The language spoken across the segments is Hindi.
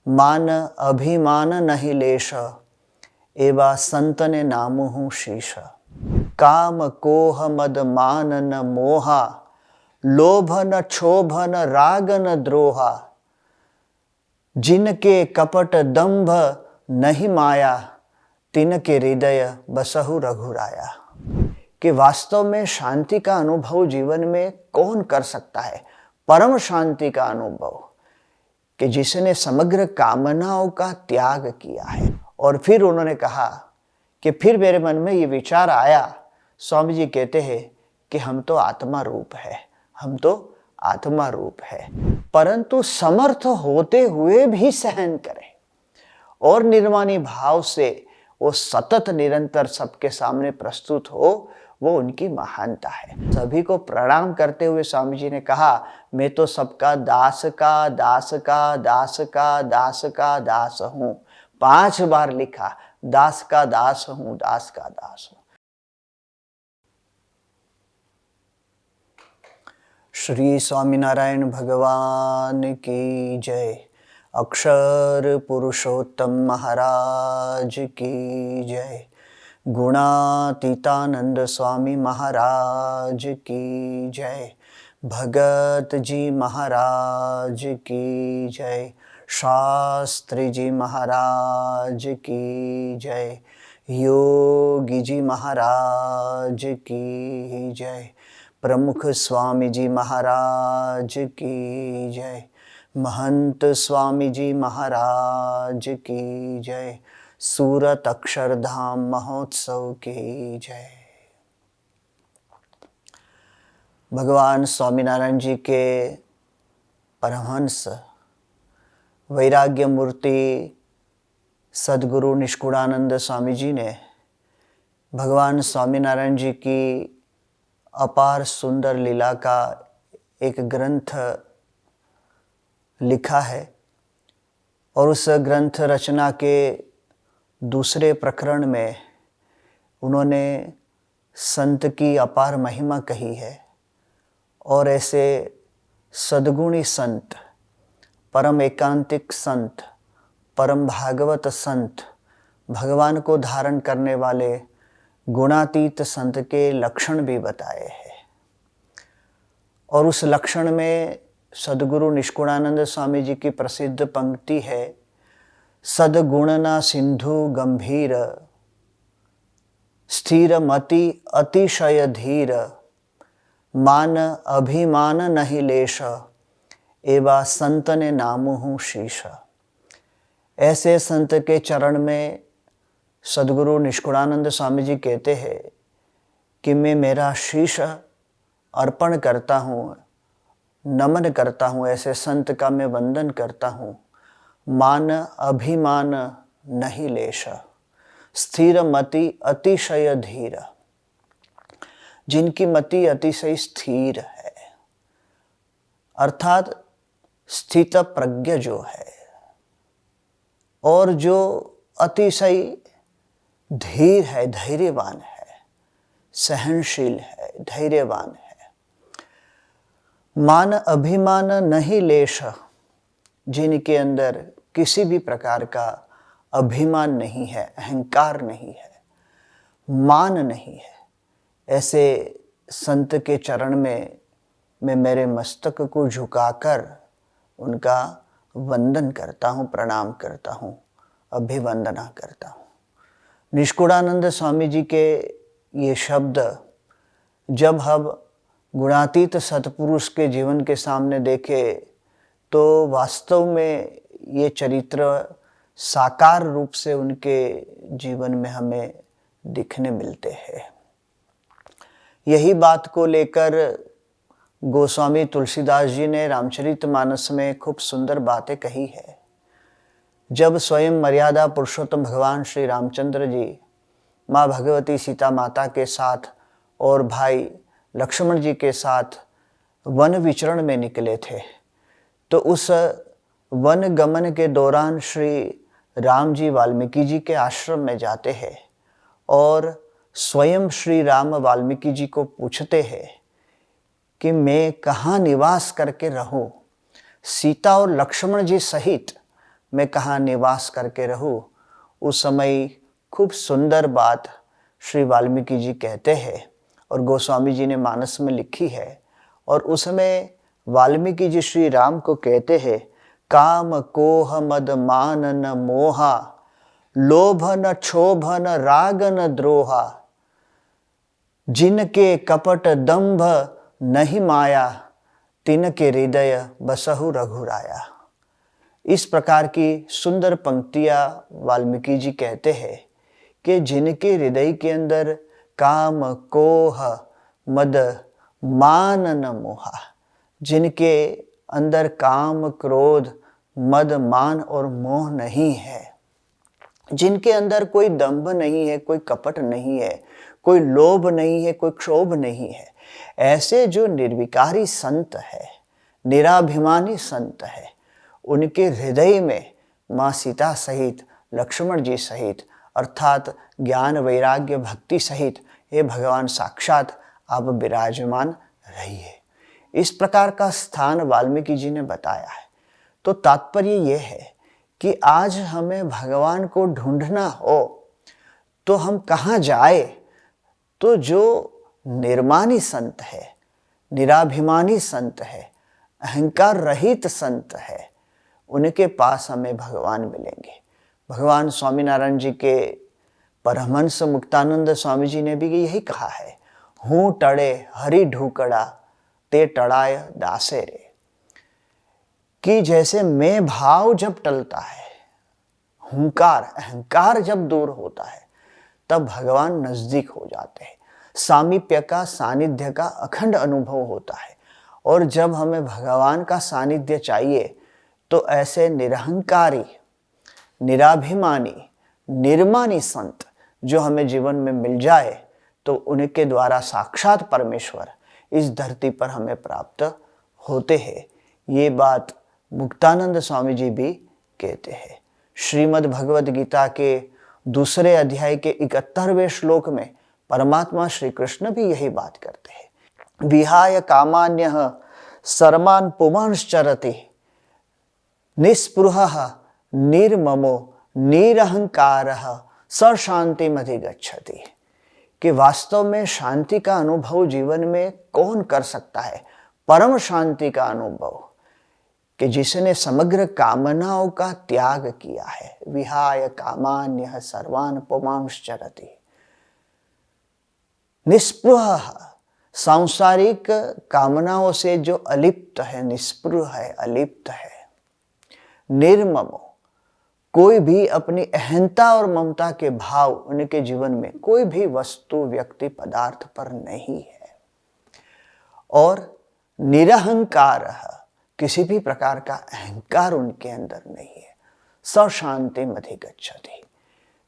मान अभिमान नहीं लेश, एवा संत ने नाम हूँ शीश। काम कोह मद मान न मोहा, लोभ न क्षोभ न राग न द्रोहा। जिनके कपट दंभ नहीं माया, तिनके हृदय बसहु रघुराया। कि वास्तव में शांति का अनुभव जीवन में कौन कर सकता है? परम शांति का अनुभव कि जिसने समग्र कामनाओं का त्याग किया है। और फिर उन्होंने कहा कि फिर मेरे मन में ये विचार आया, स्वामी जी कहते हैं कि हम तो आत्मा रूप है, हम तो आत्मा रूप है, परंतु समर्थ होते हुए भी सहन करें और निर्वाणी भाव से वो सतत निरंतर सबके सामने प्रस्तुत हो, वो उनकी महानता है। सभी को प्रणाम करते हुए स्वामी जी ने कहा, मैं तो सबका दास का दास का दास का दास का दास हूँ। 5 बार लिखा, दास का दास हूँ, दास का दास हूँ। श्री स्वामीनारायण भगवान की जय। अक्षर पुरुषोत्तम महाराज की जय। गुणातीतानंद स्वामी महाराज की जय। भगत जी महाराज की जय। शास्त्री जी महाराज की जय। योगी जी महाराज की जय। प्रमुख स्वामी जी महाराज की जय। महंत स्वामी जी महाराज की जय। सूरत अक्षरधाम महोत्सव की जय। भगवान स्वामीनारायण जी के परमहंस वैराग्य मूर्ति सद्गुरु निष्कुणानंद स्वामी जी ने भगवान स्वामीनारायण जी की अपार सुंदर लीला का एक ग्रंथ लिखा है और उस ग्रंथ रचना के दूसरे प्रकरण में उन्होंने संत की अपार महिमा कही है और ऐसे सद्गुणी संत, परम एकांतिक संत, परम भागवत संत, भगवान को धारण करने वाले गुणातीत संत के लक्षण भी बताए हैं। और उस लक्षण में सद्गुरु निष्कुणानंद स्वामी जी की प्रसिद्ध पंक्ति है, सद्गुणना सिंधु गंभीर, स्थिर मति अतिशय धीर, मान अभिमान नहीं लेश, एवा संत ने नाम हूँ शीश। ऐसे संत के चरण में सद्गुरु निष्कुणानंद स्वामी जी कहते हैं कि मैं मेरा शीश अर्पण करता हूँ, नमन करता हूँ, ऐसे संत का मैं वंदन करता हूँ। मान अभिमान नहीं लेश, स्थिर मति अतिशय धीर, जिनकी मति अतिशय स्थिर है, अर्थात स्थित प्रज्ञ जो है और जो अतिशय धीर है, धैर्यवान है, सहनशील है, धैर्यवान है। मान अभिमान नहीं लेश, जिनके अंदर किसी भी प्रकार का अभिमान नहीं है, अहंकार नहीं है, मान नहीं है, ऐसे संत के चरण में मैं मेरे मस्तक को झुकाकर उनका वंदन करता हूँ, प्रणाम करता हूँ, अभिवंदना करता हूँ। निष्कुणानंद स्वामी जी के ये शब्द जब हम गुणातीत सतपुरुष के जीवन के सामने देखे तो वास्तव में ये चरित्र साकार रूप से उनके जीवन में हमें दिखने मिलते हैं। यही बात को लेकर गोस्वामी तुलसीदास जी ने रामचरितमानस में खूब सुंदर बातें कही है। जब स्वयं मर्यादा पुरुषोत्तम भगवान श्री रामचंद्र जी माँ भगवती सीता माता के साथ और भाई लक्ष्मण जी के साथ वन विचरण में निकले थे, तो उस वन गमन के दौरान श्री राम जी वाल्मीकि जी के आश्रम में जाते हैं और स्वयं श्री राम वाल्मीकि जी को पूछते हैं कि मैं कहाँ निवास करके रहूं। सीता और लक्ष्मण जी सहित मैं कहाँ निवास करके रहूँ। उस समय खूब सुंदर बात श्री वाल्मीकि जी कहते हैं और गोस्वामी जी ने मानस में लिखी है। और उसमें वाल्मीकि जी श्री राम को कहते हैं, काम कोह मद मान न मोहा, लोभ न क्षोभ न राग न द्रोहा, जिनके कपट दंभ नहीं माया, तिनके हृदय बसहु रघुराया। इस प्रकार की सुंदर पंक्तियां वाल्मीकि जी कहते हैं कि जिनके हृदय के अंदर काम कोह मद मान न मोहा, जिनके अंदर काम क्रोध मद मान और मोह नहीं है, जिनके अंदर कोई दंभ नहीं है, कोई कपट नहीं है, कोई लोभ नहीं है, कोई क्षोभ नहीं है, ऐसे जो निर्विकारी संत है, निराभिमानी संत है, उनके हृदय में माँ सीता सहित, लक्ष्मण जी सहित, अर्थात ज्ञान वैराग्य भक्ति सहित हे भगवान साक्षात आप विराजमान रहिए। इस प्रकार का स्थान वाल्मीकि जी ने बताया है। तो तात्पर्य यह है कि आज हमें भगवान को ढूंढना हो तो हम कहाँ जाए? तो जो निर्मानी संत है, निराभिमानी संत है, अहंकार रहित संत है, उनके पास हमें भगवान मिलेंगे। भगवान स्वामीनारायण जी के परमहंस मुक्तानंद स्वामी जी ने भी यही कहा है, हूँ टड़े हरि ढूकड़ा ते टड़ाय दासे रे। कि जैसे मैं भाव जब टलता है, हुंकार अहंकार जब दूर होता है, तब भगवान नजदीक हो जाते हैं। सामीप्य का, सानिध्य का अखंड अनुभव होता है। और जब हमें भगवान का सानिध्य चाहिए तो ऐसे निरहंकारी, निराभिमानी, निर्मानी संत जो हमें जीवन में मिल जाए तो उनके द्वारा साक्षात परमेश्वर इस धरती पर हमें प्राप्त होते हैं। ये बात मुक्तानंद स्वामी जी भी कहते हैं। श्रीमद् भगवद गीता के दूसरे अध्याय के 71वें श्लोक में परमात्मा श्री कृष्ण भी यही बात करते हैं, विहाय कामान्यः सर्वान् पुमांश्चरति निस्पृहः निर्ममो निरहंकारः स शान्तिमधिगच्छति। कि वास्तव में शांति का अनुभव जीवन में कौन कर सकता है? परम शांति का अनुभव कि जिसने समग्र कामनाओं का त्याग किया है। विहाय कामान्यः सर्वान् पुमांश्चरति निस्पृहः, सांसारिक कामनाओं से जो अलिप्त है, निस्पृह है, अलिप्त है। निर्ममो, कोई भी अपनी अहंता और ममता के भाव उनके जीवन में कोई भी वस्तु, व्यक्ति, पदार्थ पर नहीं है। और निरहंकार, किसी भी प्रकार का अहंकार उनके अंदर नहीं है। स शान्तिमधिगच्छति।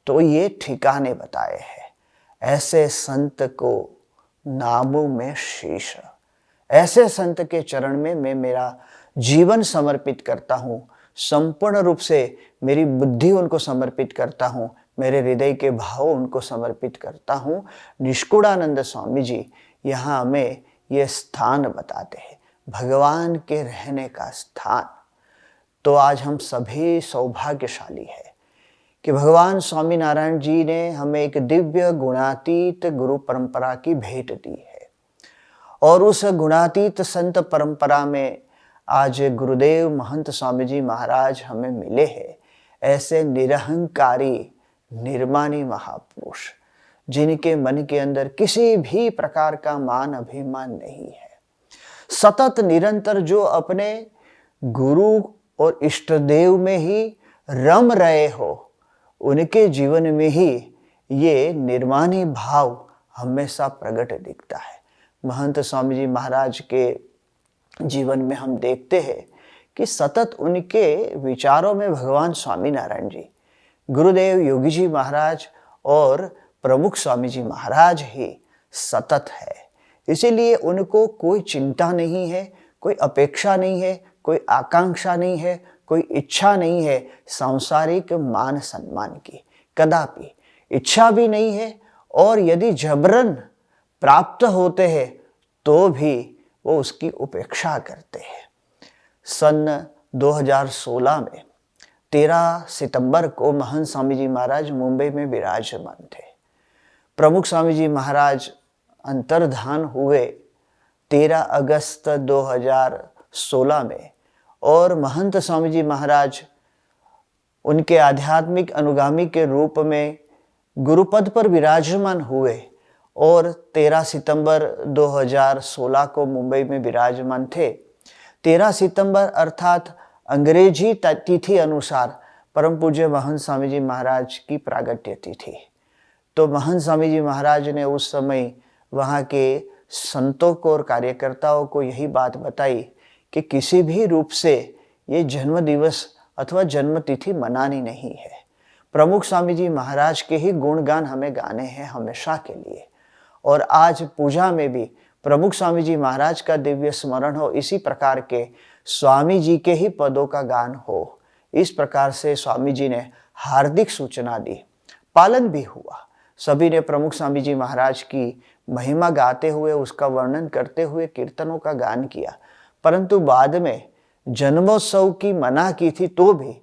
तो ये ठिकाने बताए हैं। ऐसे संत को नामों में शीश, ऐसे संत के चरण में मैं मेरा जीवन समर्पित करता हूँ। संपूर्ण रूप से मेरी बुद्धि उनको समर्पित करता हूँ, मेरे हृदय के भाव उनको समर्पित करता हूँ। निष्कुड़ानंद स्वामी जी यहाँ हमें ये स्थान बताते हैं, भगवान के रहने का स्थान। तो आज हम सभी सौभाग्यशाली है कि भगवान स्वामीनारायण जी ने हमें एक दिव्य गुणातीत गुरु परंपरा की भेंट दी है। और उस गुणातीत संत परंपरा में आज गुरुदेव महंत स्वामी जी महाराज हमें मिले हैं। ऐसे निरहंकारी, निर्मानी महापुरुष जिनके मन के अंदर किसी भी प्रकार का मान अभिमान नहीं है। सतत निरंतर जो अपने गुरु और इष्ट देव में ही रम रहे हो, उनके जीवन में ही ये निर्मानी भाव हमेशा प्रकट दिखता है। महंत स्वामी जी महाराज के जीवन में हम देखते हैं कि सतत उनके विचारों में भगवान स्वामीनारायण जी, गुरुदेव योगी जी महाराज और प्रमुख स्वामी जी महाराज ही सतत है। इसीलिए उनको कोई चिंता नहीं है, कोई अपेक्षा नहीं है, कोई आकांक्षा नहीं है, कोई इच्छा नहीं है सांसारिक मान सम्मान की। कदापि इच्छा भी नहीं है। और यदि जबरन प्राप्त होते हैं तो भी वो उसकी उपेक्षा करते हैं। सन 2016 में 13 सितंबर को महंत स्वामी जी महाराज मुंबई में विराजमान थे। प्रमुख स्वामी जी महाराज अंतर्धान हुए 13 अगस्त 2016 में और महंत स्वामी जी महाराज उनके आध्यात्मिक अनुगामी के रूप में गुरुपद पर विराजमान हुए और 13 सितंबर 2016 को मुंबई में विराजमान थे। 13 सितंबर अर्थात अंग्रेजी तिथि अनुसार परम पूज्य महंत स्वामी जी महाराज की प्रागट्य तिथि। तो महंत स्वामी जी महाराज ने उस समय वहाँ के संतों को और कार्यकर्ताओं को यही बात बताई कि किसी भी रूप से ये जन्म दिवस अथवा जन्म तिथि मनानी नहीं है। प्रमुख स्वामी जी महाराज के ही गुणगान हमें गाने हैं हमेशा के लिए। और आज पूजा में भी प्रमुख स्वामी जी महाराज का दिव्य स्मरण हो, इसी प्रकार के स्वामी जी के ही पदों का गान हो। इस प्रकार से स्वामी जी ने हार्दिक सूचना दी, पालन भी हुआ। सभी ने प्रमुख स्वामी जी महाराज की महिमा गाते हुए, उसका वर्णन करते हुए कीर्तनों का गान किया। परंतु बाद में जन्मोत्सव की मना की थी तो भी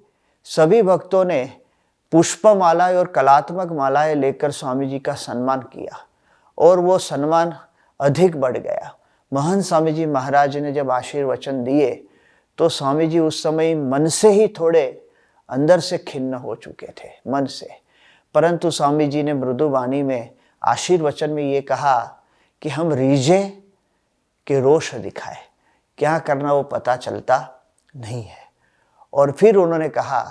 सभी भक्तों ने पुष्पमालाएं और कलात्मक मालाएं लेकर स्वामी जी का सम्मान किया और वो सम्मान अधिक बढ़ गया। महंत स्वामी जी महाराज ने जब आशीर्वचन दिए तो स्वामी जी उस समय मन से ही थोड़े अंदर से खिन्न हो चुके थे, मन से। परंतु स्वामी जी ने मृदु वाणी में आशीर्वचन में ये कहा कि हम रीझे के रोष दिखाए, क्या करना वो पता चलता नहीं है। और फिर उन्होंने कहा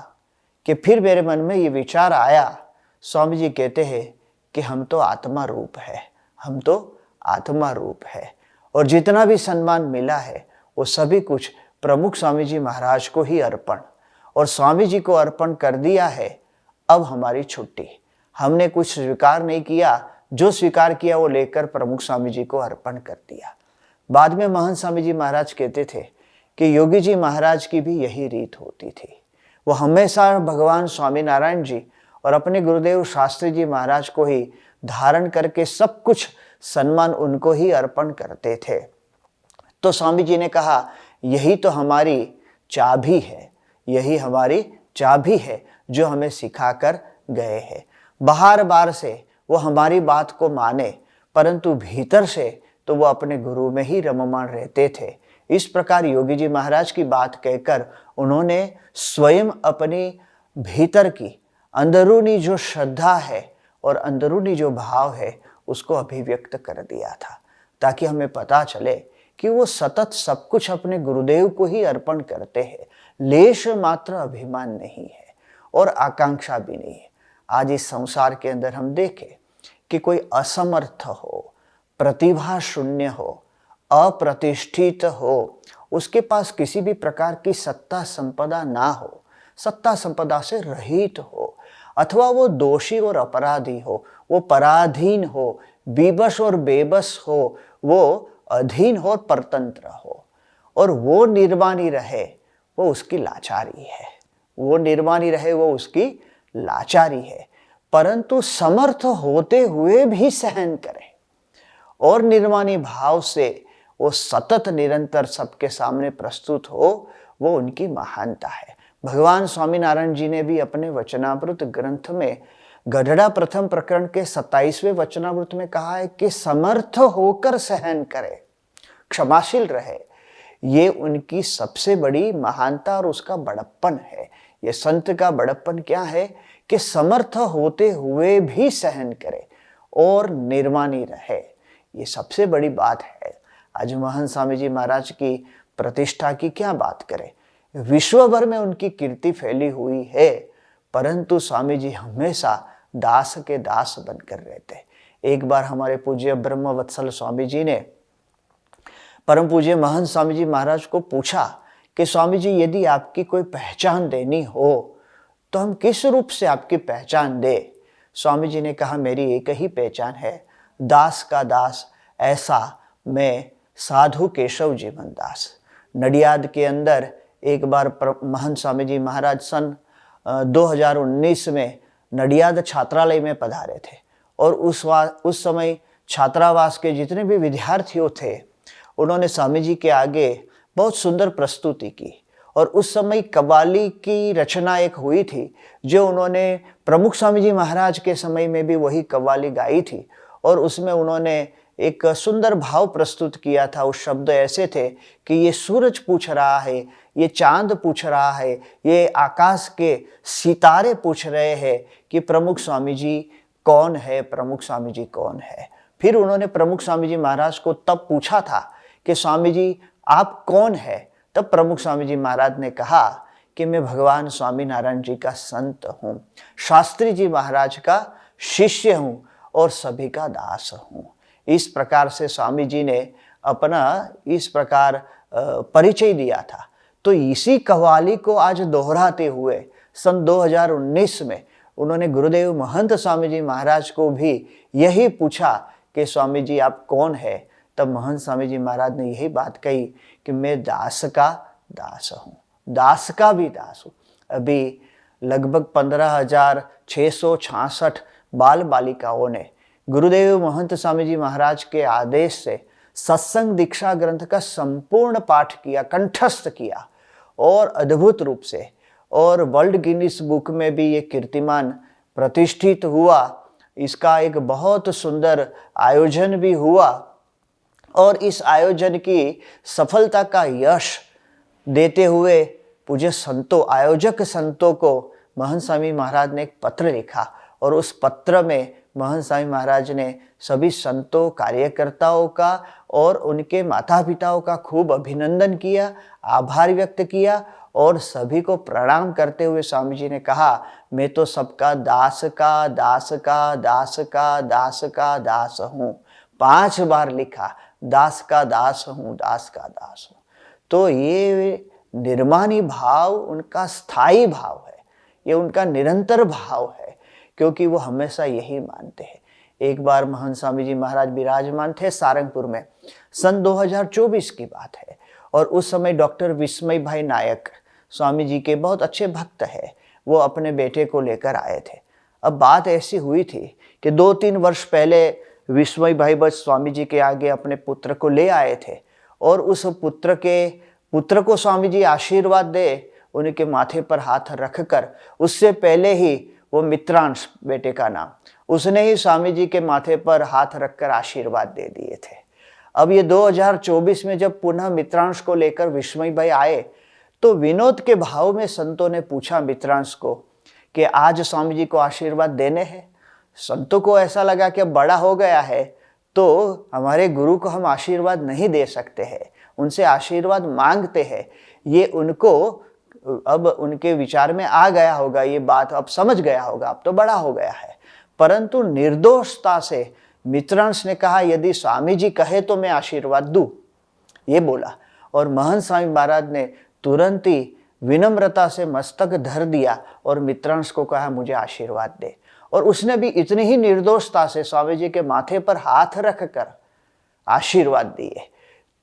कि फिर मेरे मन में ये विचार आया, स्वामी जी कहते हैं कि हम तो आत्मा रूप है, हम तो आत्मा रूप है और जितना भी सम्मान मिला है वो सभी कुछ प्रमुख स्वामी जी महाराज को ही अर्पण, और स्वामी जी को अर्पण कर दिया है। अब हमारी छुट्टी, हमने कुछ स्वीकार नहीं किया, जो स्वीकार किया वो लेकर प्रमुख स्वामी जी को अर्पण कर दिया। बाद में महंत स्वामी जी महाराज कहते थे कि योगी जी महाराज की भी यही रीत होती थी। वो हमेशा भगवान स्वामीनारायण जी और अपने गुरुदेव शास्त्री जी महाराज को ही धारण करके सब कुछ सम्मान उनको ही अर्पण करते थे। तो स्वामी जी ने कहा यही तो हमारी चाबी है, यही हमारी चाबी है जो हमें सिखा कर गए हैं। बाहर बार से वो हमारी बात को माने, परंतु भीतर से तो वो अपने गुरु में ही रममाण रहते थे। इस प्रकार योगी जी महाराज की बात कहकर उन्होंने स्वयं अपनी भीतर की अंदरूनी जो श्रद्धा है और अंदरूनी जो भाव है उसको अभिव्यक्त कर दिया था, ताकि हमें पता चले कि वो सतत सब कुछ अपने गुरुदेव को ही अर्पण करते हैं। लेश मात्र अभिमान नहीं है और आकांक्षा भी नहीं है। आज इस संसार के अंदर हम देखें कि कोई असमर्थ हो, प्रतिभा शून्य हो, अप्रतिष्ठित हो, उसके पास किसी भी प्रकार की सत्ता संपदा ना हो, सत्ता संपदा से रहित हो, अथवा वो दोषी और अपराधी हो, वो पराधीन हो, विवश और बेबस हो, वो अधीन हो और परतंत्र हो, और वो निर्वाणी रहे, वो उसकी लाचारी है। वो निर्वाणी रहे, वो उसकी लाचारी है। परंतु समर्थ होते हुए भी सहन करे और निर्वाणी भाव से वो सतत निरंतर सबके सामने प्रस्तुत हो, वो उनकी महानता है। भगवान स्वामीनारायण जी ने भी अपने वचनामृत ग्रंथ में गढ़ड़ा प्रथम प्रकरण के 27वें वचनामृत में कहा है कि समर्थ होकर सहन करे, क्षमाशील रहे। ये उनकी सबसे बड़ी महानता और उसका बड़प्पन है। ये संत का बड़प्पन क्या है कि समर्थ होते हुए भी सहन करे और निर्वाणी रहे। ये सबसे बड़ी बात है। आज महंत स्वामी जी महाराज की प्रतिष्ठा की क्या बात करें, विश्व भर में उनकी कीर्ति फैली हुई है, परंतु स्वामी जी हमेशा दास के दास बनकर रहते। एक बार हमारे पूज्य ब्रह्मवत्सल स्वामी जी ने परम पूज्य महंत स्वामी जी महाराज को पूछा कि स्वामी जी यदि आपकी कोई पहचान देनी हो तो हम किस रूप से आपकी पहचान दे। स्वामी जी ने कहा मेरी एक ही पहचान है, दास का दास, ऐसा मैं साधु केशव जीवन दास। नडियाद के अंदर एक बार महंत स्वामी जी महाराज सन 2019 में नडियाद छात्रालय में पधारे थे और उस समय छात्रावास के जितने भी विद्यार्थियों थे उन्होंने स्वामी जी के आगे बहुत सुंदर प्रस्तुति की और उस समय कव्वाली की रचना एक हुई थी जो उन्होंने प्रमुख स्वामी जी महाराज के समय में भी वही कव्वाली गाई थी। और उसमें उन्होंने एक सुंदर भाव प्रस्तुत किया था। उस शब्द ऐसे थे कि ये सूरज पूछ रहा है, ये चांद पूछ रहा है, ये आकाश के सितारे पूछ रहे हैं कि प्रमुख स्वामी जी कौन है, प्रमुख स्वामी जी कौन है। फिर उन्होंने प्रमुख स्वामी जी महाराज को तब पूछा था कि स्वामी जी आप कौन है। तब प्रमुख स्वामी जी महाराज ने कहा कि मैं भगवान स्वामी नारायण जी का संत हूँ, शास्त्री जी महाराज का शिष्य हूँ और सभी का दास हूँ। इस प्रकार से स्वामी जी ने अपना इस प्रकार परिचय दिया था। तो इसी कव्वाली को आज दोहराते हुए सन 2019 में उन्होंने गुरुदेव महंत स्वामी जी महाराज को भी यही पूछा कि स्वामी जी आप कौन है। तब महंत स्वामी जी महाराज ने यही बात कही कि मैं दास का दास हूँ, दास का भी दास हूँ। अभी लगभग 15,666 बाल बालिकाओं ने गुरुदेव महंत स्वामी जी महाराज के आदेश से सत्संग दीक्षा ग्रंथ का संपूर्ण पाठ किया, कंठस्थ किया और अद्भुत रूप से, और वर्ल्ड गिनीज बुक में भी ये कीर्तिमान प्रतिष्ठित हुआ। इसका एक बहुत सुंदर आयोजन भी हुआ और इस आयोजन की सफलता का यश देते हुए पूज्य संतों, आयोजक संतों को महंत स्वामी महाराज ने एक पत्र लिखा और उस पत्र में महंत स्वामी महाराज ने सभी संतों, कार्यकर्ताओं का और उनके माता पिताओं का खूब अभिनंदन किया, आभार व्यक्त किया और सभी को प्रणाम करते हुए स्वामी जी ने कहा मैं तो सबका दास का दास का दास का दास का दास हूँ। 5 बार लिखा, दास का दास हूँ, दास का दास हूँ। तो ये निर्माणी भाव उनका स्थायी भाव है, ये उनका निरंतर भाव है, क्योंकि वो हमेशा यही मानते हैं। एक बार महंत स्वामी जी महाराज विराजमान थे सारंगपुर में, सन 2024 की बात है, और उस समय डॉक्टर विस्मय भाई नायक स्वामी जी के बहुत अच्छे भक्त है, वो अपने बेटे को लेकर आए थे। अब बात ऐसी हुई थी कि 2-3 वर्ष पहले विस्मय भाई बस स्वामी जी के आगे अपने पुत्र को ले आए थे और उस पुत्र को स्वामी जी आशीर्वाद दे, उनके माथे पर हाथ रखकर, उससे पहले ही वो मित्रांश, बेटे का नाम, उसने ही स्वामी जी के माथे पर हाथ रखकर आशीर्वाद दे दिए थे। अब ये 2024 में जब पुनः मित्रांश को लेकर विस्मय भाई आए तो विनोद के भाव में संतों ने पूछा मित्रांश को कि आज स्वामी जी को आशीर्वाद देने हैं। संतों को ऐसा लगा कि अब बड़ा हो गया है तो हमारे गुरु को हम आशीर्वाद नहीं दे सकते हैं, उनसे आशीर्वाद मांगते हैं। ये उनको अब उनके विचार में आ गया होगा, ये बात अब समझ गया होगा, अब तो बड़ा हो गया है। परंतु निर्दोषता से मित्रांश ने कहा यदि स्वामी जी कहे तो मैं आशीर्वाद दूं, ये बोला। और महंत स्वामी महाराज ने तुरंत ही विनम्रता से मस्तक धर दिया और मित्रांश को कहा मुझे आशीर्वाद दे। और उसने भी इतनी ही निर्दोषता से स्वामी जी के माथे पर हाथ रखकर आशीर्वाद दिए।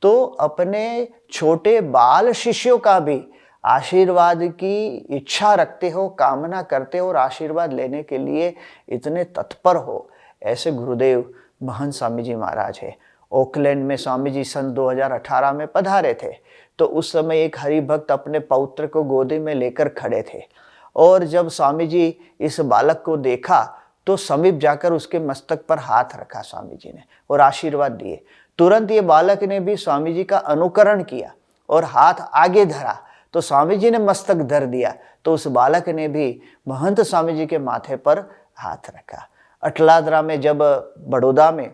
तो अपने छोटे बाल शिष्यों का भी आशीर्वाद की इच्छा रखते हो, कामना करते हो और आशीर्वाद लेने के लिए इतने तत्पर हो, ऐसे गुरुदेव महंत स्वामी जी महाराज है। ओकलैंड में स्वामी जी सन 2018 में पधारे थे तो उस समय एक हरि भक्त अपने पौत्र को गोदी में लेकर खड़े थे और जब स्वामी जी इस बालक को देखा तो समीप जाकर उसके मस्तक पर हाथ रखा स्वामी जी ने और आशीर्वाद दिए। तुरंत ये बालक ने भी स्वामी जी का अनुकरण किया और हाथ आगे धरा तो स्वामी जी ने मस्तक धर दिया, तो उस बालक ने भी महंत स्वामी जी के माथे पर हाथ रखा। अटलादरा में जब बड़ौदा में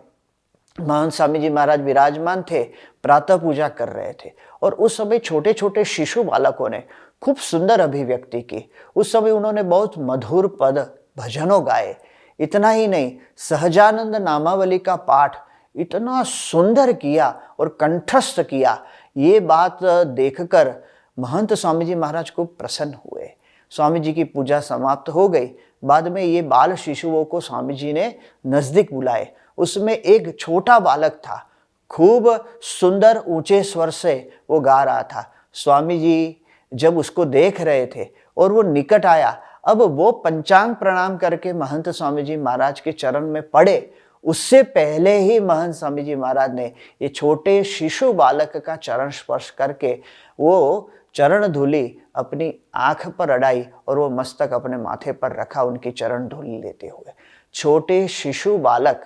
महंत स्वामी जी महाराज विराजमान थे, प्रातः पूजा कर रहे थे और उस समय छोटे छोटे शिशु बालकों ने खूब सुंदर अभिव्यक्ति की। उस समय उन्होंने बहुत मधुर पद भजनों गाए। इतना ही नहीं, सहजानंद नामावली का पाठ इतना सुंदर किया और कंठस्थ किया। ये बात देखकर महंत स्वामी जी महाराज को प्रसन्न हुए। स्वामी जी की पूजा समाप्त हो गई। बाद में ये बाल शिशुओं को स्वामी जी ने नजदीक बुलाए। उसमें एक छोटा बालक था, खूब सुंदर ऊंचे स्वर से वो गा रहा था। स्वामी जी जब उसको देख रहे थे और वो निकट आया, अब वो पंचांग प्रणाम करके महंत स्वामी जी महाराज के चरण में पड़े, उससे पहले ही महंत स्वामी जी महाराज ने ये छोटे शिशु बालक का चरण स्पर्श करके वो चरण धूलि अपनी आंख पर अड़ाई और वो मस्तक अपने माथे पर रखा उनकी चरण धूलि लेते हुए। छोटे शिशु बालक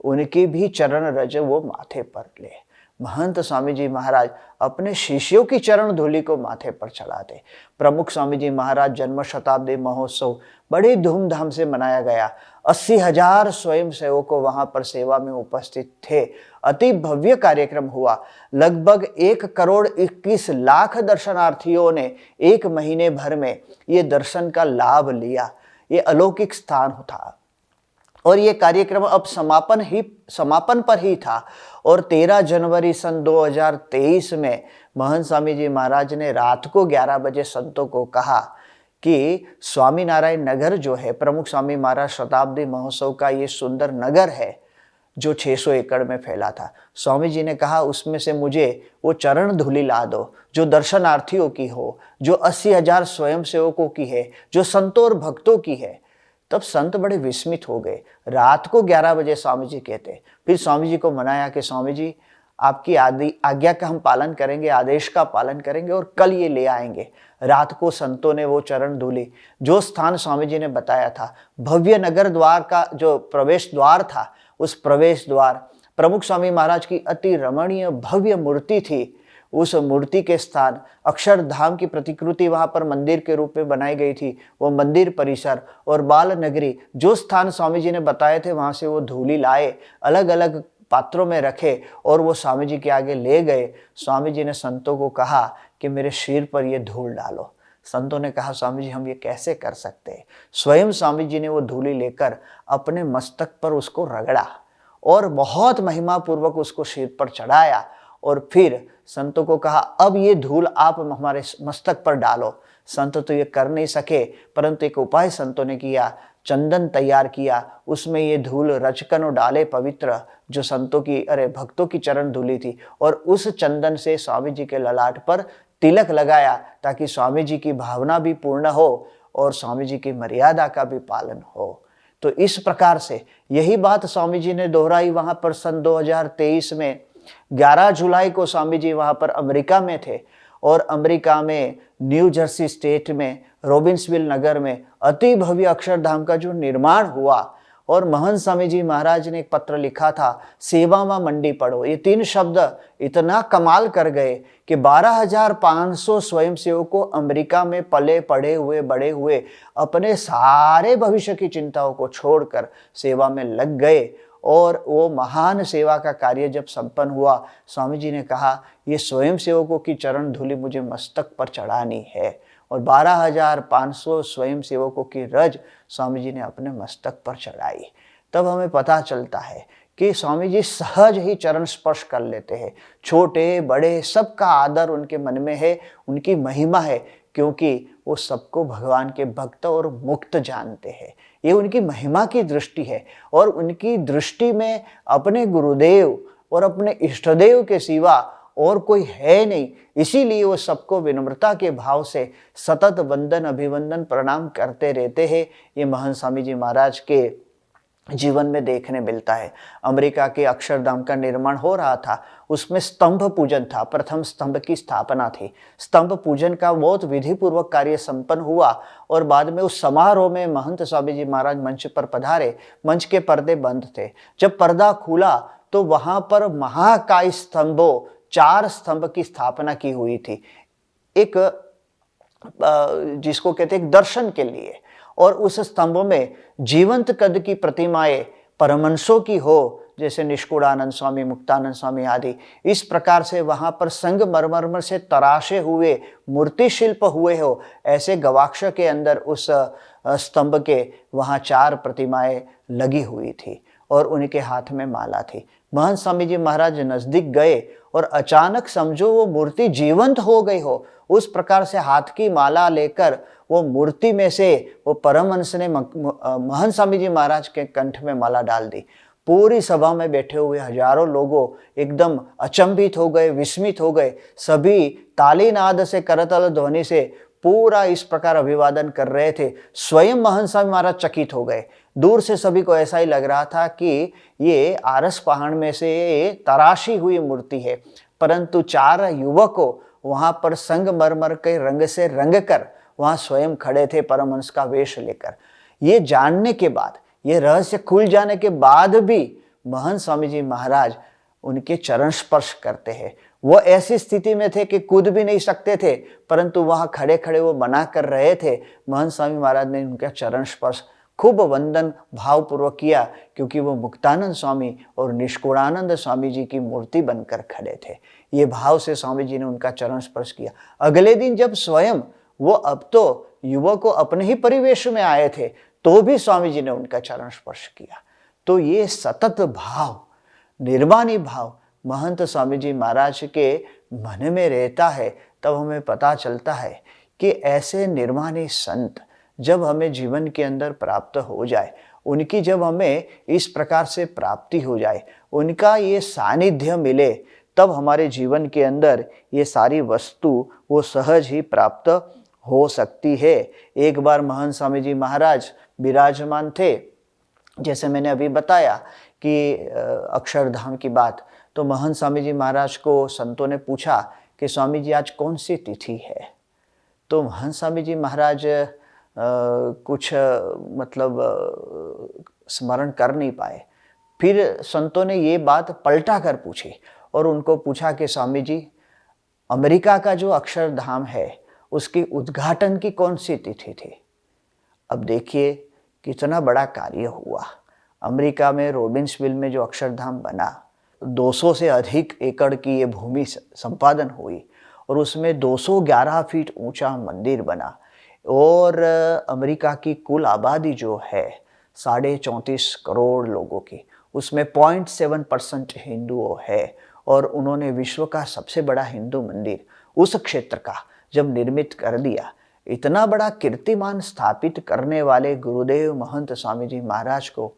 उनकी भी चरण रज वो माथे पर ले। महंत स्वामी जी महाराज अपने शिष्यों की चरण धूलि को माथे पर चढ़ाते। प्रमुख स्वामी जी महाराज जन्म शताब्दी महोत्सव बड़ी धूमधाम से मनाया गया। 80,000 स्वयं सेवकों वहां पर सेवा में उपस्थित थे। अति भव्य कार्यक्रम हुआ। लगभग 1,21,00,000 दर्शनार्थियों ने 1 महीने भर में ये दर्शन का लाभ लिया। ये अलौकिक स्थान था और ये कार्यक्रम अब समापन पर ही था। और 13 जनवरी सन 2023 में महंत स्वामी जी महाराज ने रात को 11 बजे संतों को कहा कि स्वामीनारायण नगर जो है, प्रमुख स्वामी महाराज शताब्दी महोत्सव का ये सुंदर नगर है जो 600 एकड़ में फैला था। स्वामी जी ने कहा उसमें से मुझे वो चरण धूलि ला दो जो दर्शनार्थियों की हो, जो 80,000 स्वयं सेवकों की है, जो संतों और भक्तों की है। तब संत बड़े विस्मित हो गए। रात को 11 बजे स्वामी जी कहते। फिर स्वामी जी को मनाया कि स्वामी जी आपकी आज्ञा का हम पालन करेंगे, आदेश का पालन करेंगे और कल ये ले आएंगे। रात को संतों ने वो चरण धूलि, जो स्थान स्वामी जी ने बताया था, भव्य नगर द्वार का जो प्रवेश द्वार था, उस प्रवेश द्वार प्रमुख स्वामी महाराज की अति रमणीय भव्य मूर्ति थी। उस मूर्ति के स्थान अक्षरधाम की प्रतिकृति वहां पर मंदिर के रूप में बनाई गई थी। वो मंदिर परिसर और बाल नगरी जो स्थान स्वामी जी ने बताए थे, वहां से वो धूलि लाए, अलग अलग पात्रों में रखे और वो स्वामी जी के आगे ले गए। स्वामी जी ने संतों को कहा कि मेरे सिर पर ये धूल डालो। संतों ने कहा स्वामी जी हम ये कैसे कर सकते हैं। स्वयं स्वामी जी ने वो धूलि लेकर अपने मस्तक पर उसको रगड़ा और बहुत महिमा पूर्वक उसको सिर पर चढ़ाया और फिर संतों को कहा अब ये धूल आप हमारे मस्तक पर डालो। संत तो ये कर नहीं सके, परंतु एक उपाय संतों ने किया। चंदन तैयार किया, उसमें ये धूल रचकन और डाले पवित्र जो संतों की भक्तों की चरण धूली थी, और उस चंदन से स्वामी जी के ललाट पर तिलक लगाया ताकि स्वामी जी की भावना भी पूर्ण हो और स्वामी जी की मर्यादा का भी पालन हो। तो इस प्रकार से यही बात स्वामी जी ने दोहराई वहां पर सन 2023 में 11 जुलाई को स्वामी जी वहां पर अमेरिका में थे और अमेरिका में न्यू जर्सी स्टेट में रॉबिन्सविल नगर में अति भव्य अक्षरधाम का जो निर्माण हुआ। और महंत स्वामी जी महाराज ने एक पत्र लिखा था, सेवा व मंडी पढ़ो। ये 3 शब्द इतना कमाल कर गए कि 12,500 स्वयंसेवकों अमेरिका में पले पढ़े हुए बड़े हुए अपने सारे भविष्य की चिंताओं को छोड़कर सेवा में लग गए। और वो महान सेवा का कार्य जब संपन्न हुआ, स्वामी जी ने कहा ये स्वयं सेवकों की चरण धूलि मुझे मस्तक पर चढ़ानी है। और 12,500 स्वयं सेवकों की रज स्वामी जी ने अपने मस्तक पर चढ़ाई। तब हमें पता चलता है कि स्वामी जी सहज ही चरण स्पर्श कर लेते हैं। छोटे बड़े सबका आदर उनके मन में है, उनकी महिमा है, क्योंकि वो सबको भगवान के भक्त और मुक्त जानते हैं। ये उनकी महिमा की दृष्टि है और उनकी दृष्टि में अपने गुरुदेव और इष्ट इष्टदेव के सिवा और कोई है नहीं। इसीलिए वो सबको विनम्रता के भाव से सतत वंदन अभिवंदन प्रणाम करते रहते हैं। ये महंत स्वामी जी महाराज के जीवन में देखने मिलता है। अमेरिका के अक्षरधाम का निर्माण हो रहा था, उसमें स्तंभ पूजन था, प्रथम स्तंभ की स्थापना थी। स्तंभ पूजन का बहुत विधि पूर्वक कार्य संपन्न हुआ और बाद में उस समारोह में महंत स्वामी जी महाराज मंच पर पधारे। मंच के पर्दे बंद थे। जब पर्दा खुला तो वहां पर महाकाय स्तंभों 4 स्तंभ की स्थापना की हुई थी, एक जिसको कहते हैं दर्शन के लिए। और उस स्तंभों में जीवंत कद की प्रतिमाएं परमहंसों की हो, जैसे निष्कुड़ानंद स्वामी, मुक्तानंद स्वामी आदि। इस प्रकार से वहां पर संगमरमर से तराशे हुए मूर्ति शिल्प हुए हो, ऐसे गवाक्ष के अंदर उस स्तंभ के वहां 4 प्रतिमाएं लगी हुई थी और उनके हाथ में माला थी। महंत स्वामी जी महाराज नजदीक गए और अचानक समझो वो मूर्ति जीवंत हो गई हो। उस प्रकार से हाथ की माला लेकर वो मूर्ति में से वो परमहंस ने महंत स्वामी जी महाराज के कंठ में माला डाल दी। पूरी सभा में बैठे हुए हजारों लोगों एकदम अचंभित हो गए, विस्मित हो गए। सभी ताली नाद से, करतल ध्वनि से पूरा इस प्रकार अभिवादन कर रहे थे। स्वयं महंत स्वामी महाराज चकित हो गए। दूर से सभी को ऐसा ही लग रहा था कि ये आरस पहाड़ में से तराशी हुई मूर्ति है, परंतु 4 युवकों वहाँ पर संगमरमर के रंग से रंग कर वहाँ स्वयं खड़े थे परमहंस का वेश लेकर। ये जानने के बाद, ये रहस्य खुल जाने के बाद भी महंत स्वामी जी महाराज उनके चरण स्पर्श करते हैं। वो ऐसी स्थिति में थे कि कूद भी नहीं सकते थे, परंतु वहाँ खड़े खड़े वो मना कर रहे थे। महंत स्वामी महाराज ने उनका चरण स्पर्श खूब वंदन भावपूर्वक किया, क्योंकि वो मुक्तानंद स्वामी और निष्कुणानंद स्वामी जी की मूर्ति बनकर खड़े थे। ये भाव से स्वामी जी ने उनका चरण स्पर्श किया। अगले दिन जब स्वयं वो अब तो युवक को अपने ही परिवेश में आए थे, तो भी स्वामी जी ने उनका चरण स्पर्श किया। तो ये सतत भाव, निर्वाणी भाव महंत स्वामी जी महाराज के मन में रहता है, तब हमें पता चलता है कि ऐसे निर्वाणी संत जब हमें जीवन के अंदर प्राप्त हो जाए, उनकी जब हमें इस प्रकार से प्राप्ति हो जाए, उनका ये सानिध्य मिले, तब हमारे जीवन के अंदर ये सारी वस्तु वो सहज ही प्राप्त हो सकती है। एक बार महंत स्वामी जी महाराज विराजमान थे, जैसे मैंने अभी बताया कि अक्षरधाम की बात, तो महंत स्वामी जी महाराज को संतों ने पूछा कि स्वामी जी आज कौन सी तिथि है। तो महंत स्वामी जी महाराज कुछ स्मरण कर नहीं पाए। फिर संतों ने ये बात पलटा कर पूछी और उनको पूछा कि स्वामी जी, अमेरिका का जो अक्षरधाम है उसकी उद्घाटन की कौन सी तिथि थी। अब देखिए कितना बड़ा कार्य हुआ। अमेरिका में रोबिन्सविल में जो अक्षरधाम बना, 200 से अधिक एकड़ की ये भूमि संपादन हुई और उसमें 211 फीट ऊंचा मंदिर बना। और अमेरिका की कुल आबादी जो है 34.5 करोड़ लोगों की, उसमें 0.7% हिंदुओं है। और उन्होंने विश्व का सबसे बड़ा हिंदू मंदिर उस क्षेत्र का जब निर्मित कर दिया, इतना बड़ा कीर्तिमान स्थापित करने वाले गुरुदेव महंत स्वामी जी महाराज को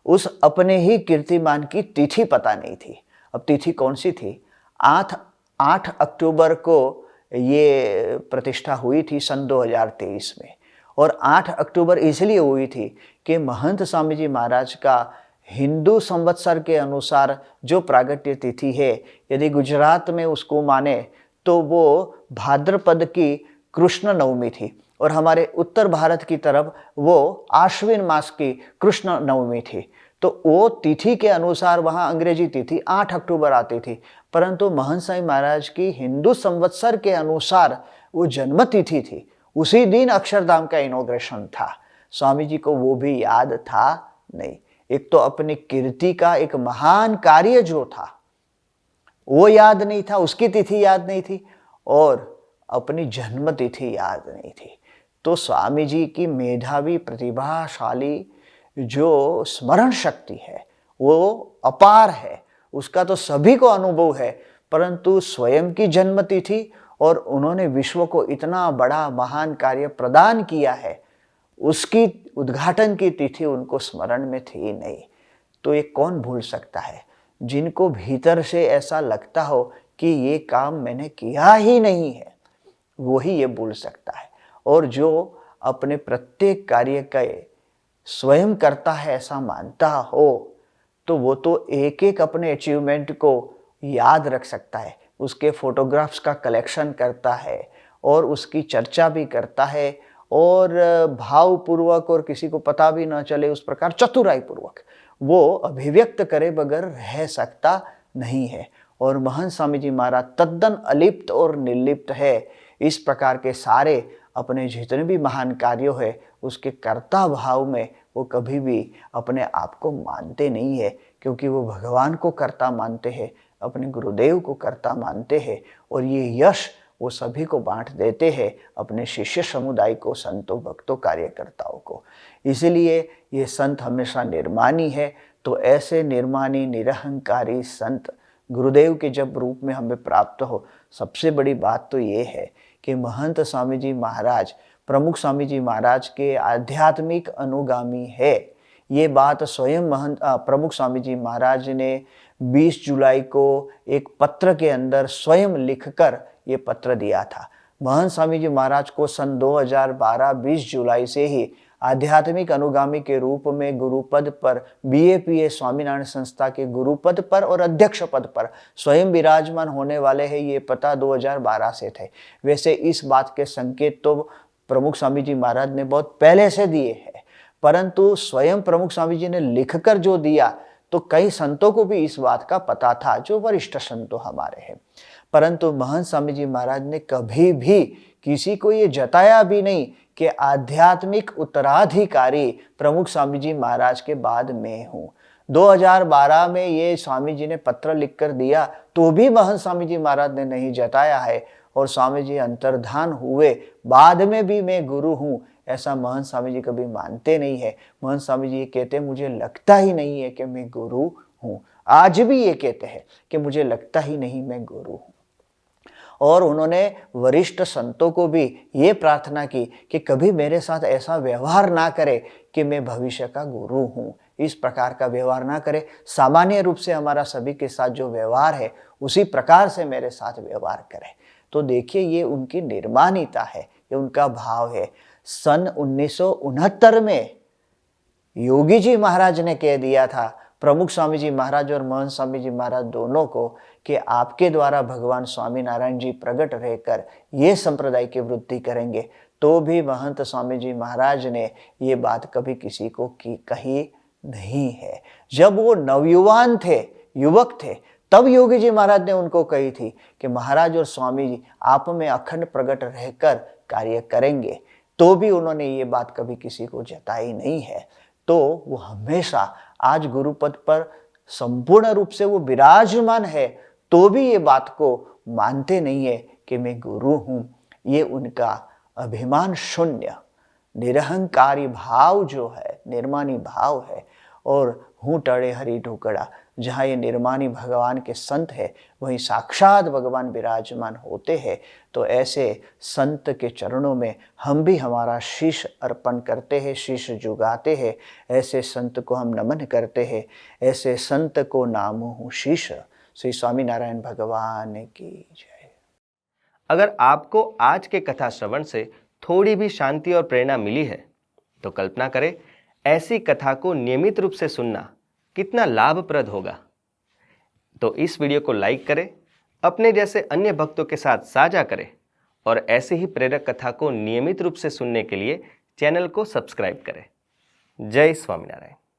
उस अपने ही कीर्तिमान की तिथि पता नहीं थी। अब तिथि कौन सी थी? 8 अक्टूबर को ये प्रतिष्ठा हुई थी सन 2023 में। और 8 अक्टूबर इसलिए हुई थी कि महंत स्वामी जी महाराज का हिंदू संवत्सर के अनुसार जो प्रागट्य तिथि है, यदि गुजरात में उसको माने तो वो भाद्रपद की कृष्ण नवमी थी, और हमारे उत्तर भारत की तरफ वो आश्विन मास की कृष्ण नवमी थी। तो वो तिथि के अनुसार वहाँ अंग्रेजी तिथि 8 अक्टूबर आती थी, परंतु महंत स्वामी महाराज की हिंदू संवत्सर के अनुसार वो जन्म तिथि थी। उसी दिन अक्षरधाम का इनॉग्रेशन था। स्वामी जी को वो भी याद था नहीं। एक तो अपनी कीर्ति का एक महान कार्य जो था वो याद नहीं था, उसकी तिथि याद नहीं थी, और अपनी जन्म तिथि याद नहीं थी। तो स्वामी जी की मेधावी प्रतिभाशाली जो स्मरण शक्ति है वो अपार है, उसका तो सभी को अनुभव है, परंतु स्वयं की जन्म तिथि और उन्होंने विश्व को इतना बड़ा महान कार्य प्रदान किया है, उसकी उद्घाटन की तिथि उनको स्मरण में थी नहीं। तो ये कौन भूल सकता है? जिनको भीतर से ऐसा लगता हो कि ये काम मैंने किया ही नहीं है, वही ये भूल सकता है। और जो अपने प्रत्येक कार्य का स्वयं करता है ऐसा मानता हो, तो वो तो एक एक अपने अचीवमेंट को याद रख सकता है, उसके फोटोग्राफ्स का कलेक्शन करता है और उसकी चर्चा भी करता है, और भावपूर्वक और किसी को पता भी ना चले उस प्रकार चतुराई पूर्वक वो अभिव्यक्त करे बगैर रह सकता नहीं है। और महंत स्वामी जी महाराज तद्दन अलिप्त और निर्लिप्त है। इस प्रकार के सारे अपने जितने भी महान कार्यों है उसके कर्ता भाव में वो कभी भी अपने आप को मानते नहीं है, क्योंकि वो भगवान को कर्ता मानते हैं, अपने गुरुदेव को कर्ता मानते हैं, और ये यश वो सभी को बांट देते हैं, अपने शिष्य समुदाय को, संतों, भक्तों, कार्यकर्ताओं को। इसलिए ये संत हमेशा निर्माणी है। तो ऐसे निर्माणी निरहंकारी संत गुरुदेव के जब रूप में हमें प्राप्त हो, सबसे बड़ी बात तो ये है कि महंत स्वामी जी महाराज प्रमुख स्वामी जी महाराज के आध्यात्मिक अनुगामी है। ये बात स्वयं प्रमुख स्वामी जी महाराज ने 20 जुलाई को एक पत्र के अंदर स्वयं लिखकर ये पत्र दिया था। महंत स्वामी जी महाराज को सन 2012 20 जुलाई से ही आध्यात्मिक अनुगामी के रूप में गुरुपद पर BAPA स्वामीनारायण संस्था के गुरुपद पर और अध्यक्ष पद पर स्वयं विराजमान होने वाले हैं, ये पता 2012 से थे। वैसे इस बात के संकेत तो प्रमुख स्वामी जी महाराज ने बहुत पहले से दिए हैं, परंतु स्वयं प्रमुख स्वामी जी ने लिखकर जो दिया तो कई संतों को भी इस बात का पता था, जो वरिष्ठ संतों हमारे हैं। परंतु महंत स्वामी जी महाराज ने कभी भी किसी को ये जताया भी नहीं कि आध्यात्मिक उत्तराधिकारी प्रमुख स्वामी जी महाराज के बाद मैं हूँ। 2012 में ये स्वामी जी ने पत्र लिखकर दिया तो भी महंत स्वामी जी महाराज ने नहीं जताया है, और स्वामी जी अंतर्धान हुए बाद में भी मैं गुरु हूँ ऐसा महंत स्वामी जी कभी मानते नहीं है। महंत स्वामी जी ये कहते मुझे लगता ही नहीं है कि मैं गुरु हूँ। आज भी ये कहते हैं कि मुझे लगता ही नहीं मैं गुरु हूँ। और उन्होंने वरिष्ठ संतों को भी ये प्रार्थना की कि कभी मेरे साथ ऐसा व्यवहार ना करे कि मैं भविष्य का गुरु हूँ। इस प्रकार का व्यवहार ना करे, सामान्य रूप से हमारा सभी के साथ जो व्यवहार है उसी प्रकार से मेरे साथ व्यवहार करे। तो देखिए ये उनकी निर्माणिता है, ये उनका भाव है। सन 1969 में योगी जी महाराज ने कह दिया था प्रमुख स्वामी जी महाराज और महंत स्वामी जी महाराज दोनों को कि आपके द्वारा भगवान स्वामीनारायण जी प्रकट रहकर ये संप्रदाय की वृद्धि करेंगे। तो भी महंत स्वामी जी महाराज ने ये बात कभी किसी को कही नहीं है। जब वो नवयुवान थे, युवक थे, तब योगी जी महाराज ने उनको कही थी कि महाराज और स्वामी जी आप में अखंड प्रकट रहकर कार्य करेंगे। तो भी उन्होंने ये बात कभी किसी को जताई नहीं है। तो वो हमेशा आज गुरुपद पर संपूर्ण रूप से वो विराजमान है, तो भी ये बात को मानते नहीं है कि मैं गुरु हूँ। ये उनका अभिमान शून्य निरहंकारी भाव जो है, निर्माणी भाव है। और हूँ टड़े हरि ढोकड़ा, जहाँ ये निर्माणी भगवान के संत है वहीं साक्षात भगवान विराजमान होते हैं। तो ऐसे संत के चरणों में हम भी हमारा शीश अर्पण करते हैं, शीश झुकाते हैं। ऐसे संत को हम नमन करते हैं। ऐसे संत को नामो हूँ शीश। श्री स्वामीनारायण भगवान की जय। अगर आपको आज के कथा श्रवण से थोड़ी भी शांति और प्रेरणा मिली है तो कल्पना करें ऐसी कथा को नियमित रूप से सुनना कितना लाभप्रद होगा। तो इस वीडियो को लाइक करें, अपने जैसे अन्य भक्तों के साथ साझा करें और ऐसे ही प्रेरक कथा को नियमित रूप से सुनने के लिए चैनल को सब्सक्राइब करें। जय स्वामीनारायण।